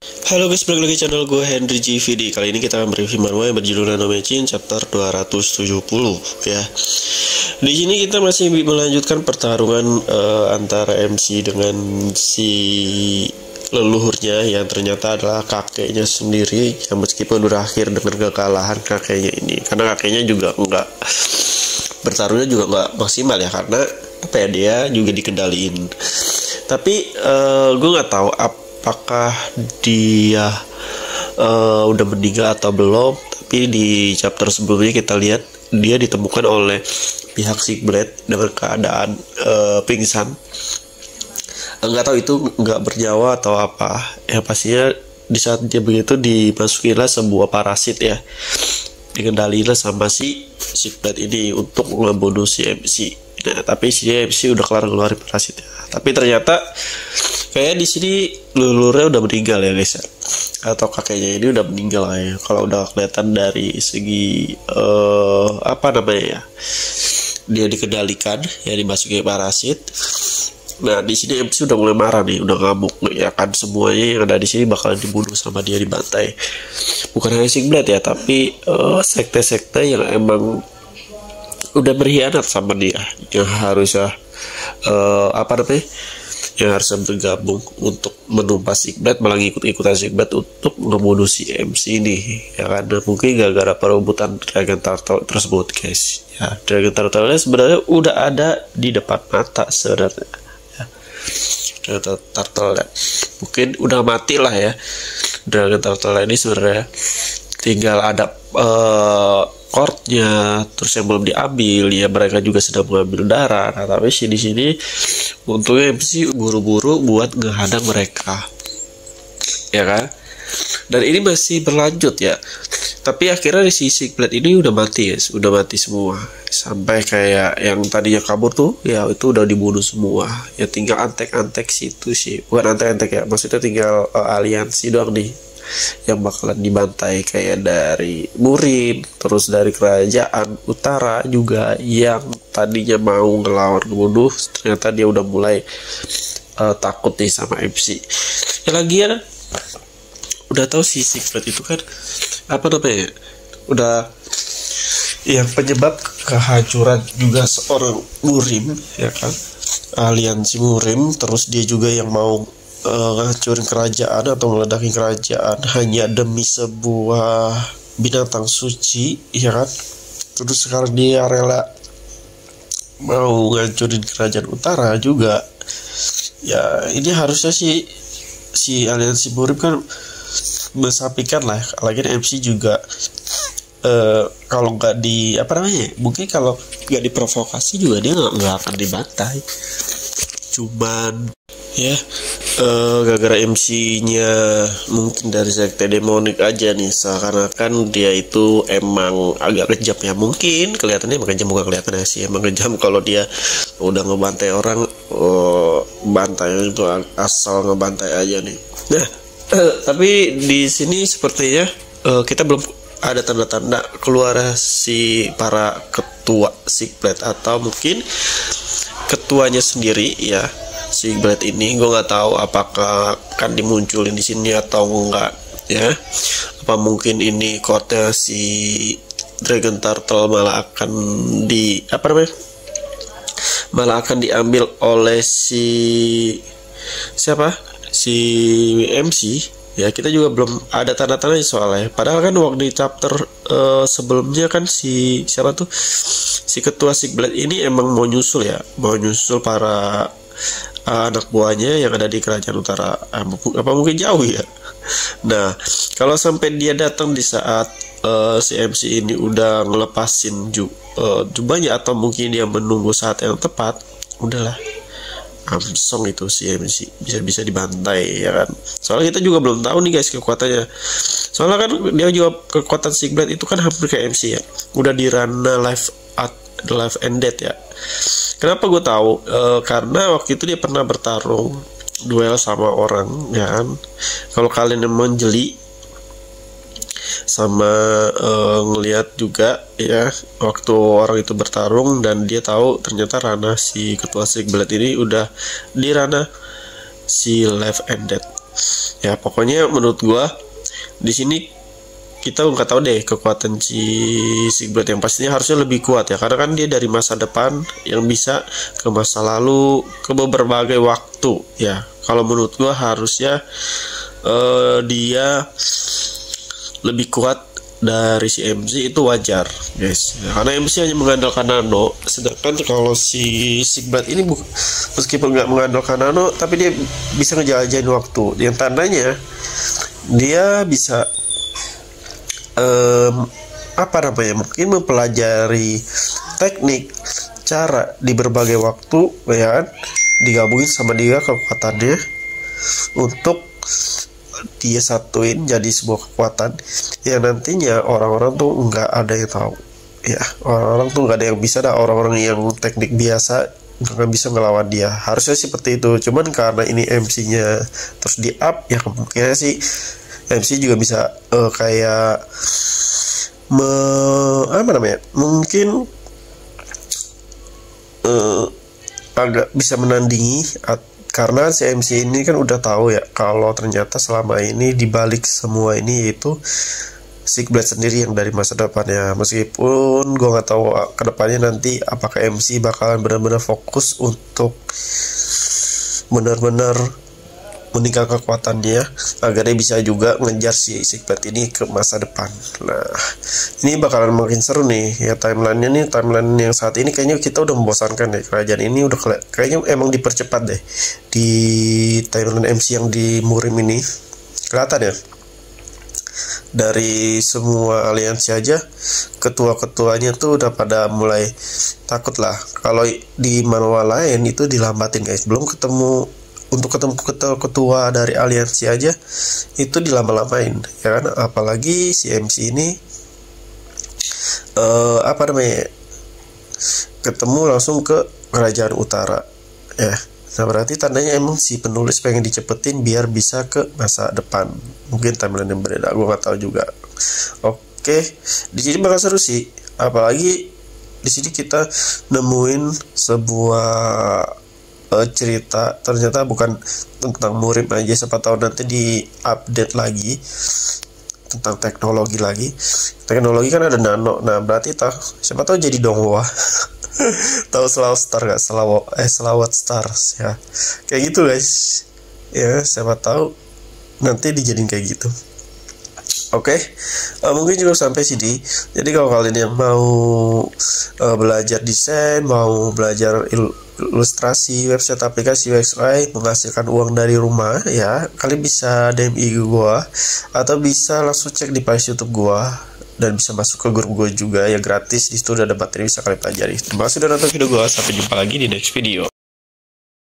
Halo guys, balik lagi channel gue Henry GVD. Kali ini kita akan mereview manhwa yang berjudul Nanomechin chapter 270 ya. Di sini kita masih melanjutkan pertarungan antara MC dengan si leluhurnya yang ternyata adalah kakeknya sendiri, yang meskipun berakhir dengan kekalahan kakeknya ini, karena kakeknya juga enggak bertarungnya juga enggak maksimal ya, karena apa ya, dia juga dikendaliin. Tapi gue nggak tahu apakah dia udah meninggal atau belum. Tapi di chapter sebelumnya kita lihat dia ditemukan oleh pihak Sigblet dengan keadaan pingsan. Nggak tahu itu nggak bernyawa atau apa ya, pastinya di saat dia begitu dimasukilah sebuah parasit ya, dikendalilah sama si Sigblet ini untuk membunuh si MC. Nah, tapi si MC udah kelar ngeluarin parasitnya. Tapi ternyata kayak di sini leluhurnya udah meninggal ya guys ya, atau kakeknya ini udah meninggal ya. Kalau udah kelihatan dari segi apa namanya ya, dia dikendalikan ya, dimasuki parasit. Nah di sini MC udah mulai marah nih, udah ngamuk ya kan, semuanya yang ada di sini bakalan dibunuh sama dia, dibantai. Bukan hanya Sigblet ya, tapi sekte-sekte yang emang udah berkhianat sama dia, yang harusnya apa namanya, yang harusnya bergabung untuk menumpas Sigblet, malah ngikut-ikutan Sigblet untuk ngebunuh si MC ini ya kan. Mungkin gara-gara perebutan Dragon Turtle tersebut guys ya. Dragon Turtle sebenarnya udah ada di depan mata sebenarnya ya. Dragon Turtle mungkin udah mati lah ya. Dragon Turtle ini sebenarnya tinggal ada core-nya terus yang belum diambil ya, mereka juga sedang mengambil darah. Nah, tapi di sini untungnya MC buru-buru buat ngehadang mereka ya kan. Dan ini masih berlanjut ya, tapi akhirnya si Sigblet ini udah mati ya, udah mati semua, sampai kayak yang tadinya kabur tuh ya itu udah dibunuh semua ya. Tinggal antek-antek situ sih, bukan antek-antek ya, maksudnya tinggal aliansi doang nih yang bakalan dibantai, kayak dari Murim, terus dari kerajaan utara juga yang tadinya mau ngelawan ngebunuh, ternyata dia udah mulai takut nih sama MC. Ya lagi ya, udah tahu si Sigblet itu kan apa namanya, udah yang penyebab kehancuran juga seorang Murim ya kan, aliansi Murim. Terus dia juga yang mau ngancurin kerajaan atau meledakin kerajaan hanya demi sebuah binatang suci ya kan. Terus sekarang dia rela mau ngancurin kerajaan utara juga ya. Ini harusnya si aliansi Murim kan mensapikan lah, lagi MC juga kalau nggak di apa namanya, mungkin kalau nggak diprovokasi juga dia nggak akan dibantai. Cuman ya gara-gara MC-nya mungkin dari sekte demonik aja nih, seakan-akan dia itu emang agak kejam ya. Mungkin kelihatannya emang kejam, bukan kelihatannya sih, emang kejam. Kalau dia udah ngebantai orang, bantai itu asal ngebantai aja nih. Nah tapi di sini sepertinya kita belum ada tanda-tanda keluar si para ketua Sigblet, atau mungkin ketuanya sendiri ya. Sigblet ini gue nggak tahu apakah akan dimunculin di sini atau enggak ya. Apa mungkin ini kode si Dragon Turtle malah akan malah akan diambil oleh si siapa, si MC ya. Kita juga belum ada tanda-tanda soalnya. Padahal kan waktu di chapter sebelumnya kan si siapa tuh, si ketua Sigblet ini emang mau nyusul ya, mau nyusul para anak buahnya yang ada di kerajaan utara. Apa mungkin jauh ya. Nah kalau sampai dia datang di saat si MC ini udah ngelepasin jubahnya, atau mungkin dia menunggu saat yang tepat, udahlah Amsong itu si MC bisa dibantai ya kan. Soalnya kita juga belum tahu nih guys kekuatannya. Soalnya kan dia juga kekuatan Sigblet itu kan hampir kayak MC ya, udah di ranah life and death ya. Kenapa gue tahu? Karena waktu itu dia pernah bertarung duel sama orang ya kan. Kalau kalian yang menjeli sama ngelihat juga ya, waktu orang itu bertarung dan dia tahu ternyata ranah si ketua Sigblet ini udah di ranah si life and death. Ya pokoknya menurut gua di sini kita nggak tahu deh kekuatan si Sigbert, yang pastinya harusnya lebih kuat ya, karena kan dia dari masa depan yang bisa ke masa lalu, ke berbagai waktu ya. Kalau menurut gua harusnya dia lebih kuat dari si MC, itu wajar guys ya, karena MC hanya mengandalkan nano, sedangkan kalau si Sigbert ini meskipun nggak mengandalkan nano tapi dia bisa ngejelajahin waktu, yang tandanya dia bisa apa namanya, mungkin mempelajari teknik cara di berbagai waktu ya kan, digabungin sama dia kekuatannya untuk dia satuin jadi sebuah kekuatan yang nantinya orang-orang tuh nggak ada yang tahu ya, orang-orang tuh nggak ada yang bisa, dah orang-orang yang teknik biasa nggak bisa ngelawan dia, harusnya seperti itu. Cuman karena ini MC-nya terus di up ya, kemungkinan sih MC juga bisa kayak apa namanya, mungkin agak bisa menandingi, karena si MC ini kan udah tahu ya kalau ternyata selama ini dibalik semua ini yaitu Sigbert sendiri yang dari masa depannya. Meskipun gue nggak tahu kedepannya nanti apakah MC bakalan benar-benar fokus untuk benar-benar meningkatkan kekuatannya agar dia bisa juga ngejar si Sigbert ini ke masa depan. Nah, ini bakalan makin seru nih ya timelinenya nih. Timeline yang saat ini kayaknya kita udah membosankan deh. Kerajaan ini udah kayaknya emang dipercepat deh di timeline MC yang di Murim ini. Kelihatan ya, dari semua aliansi aja ketua-ketuanya tuh udah pada mulai takut lah. Kalau di manual lain itu dilambatin guys, belum ketemu, untuk ketemu ketua dari aliansi aja itu dilama-lamain ya kan, apalagi si MC ini apa namanya, ketemu langsung ke kerajaan utara ya. Nah berarti tandanya emang si penulis pengen dicepetin biar bisa ke masa depan, mungkin timeline yang berbeda, gue nggak tahu juga. Oke, di sini bakal seru sih, apalagi di sini kita nemuin sebuah cerita ternyata bukan tentang murid aja, siapa tahu nanti di update lagi tentang teknologi lagi. Teknologi kan ada nano, nah berarti siapa tahu jadi Donghua. Tahu Selawat Star gak? Selawat Stars ya, kayak gitu guys ya, siapa tahu nanti dijadiin kayak gitu. Oke, mungkin juga sampai sini. Jadi kalau kalian yang mau belajar desain, mau belajar ilustrasi, website, aplikasi, website, menghasilkan uang dari rumah ya, kalian bisa DM IG gua atau bisa langsung cek di playlist YouTube gua, dan bisa masuk ke grup gua juga ya, gratis. Di situ udah ada materi bisa kalian pelajari. Terima kasih sudah nonton video gua, sampai jumpa lagi di next video.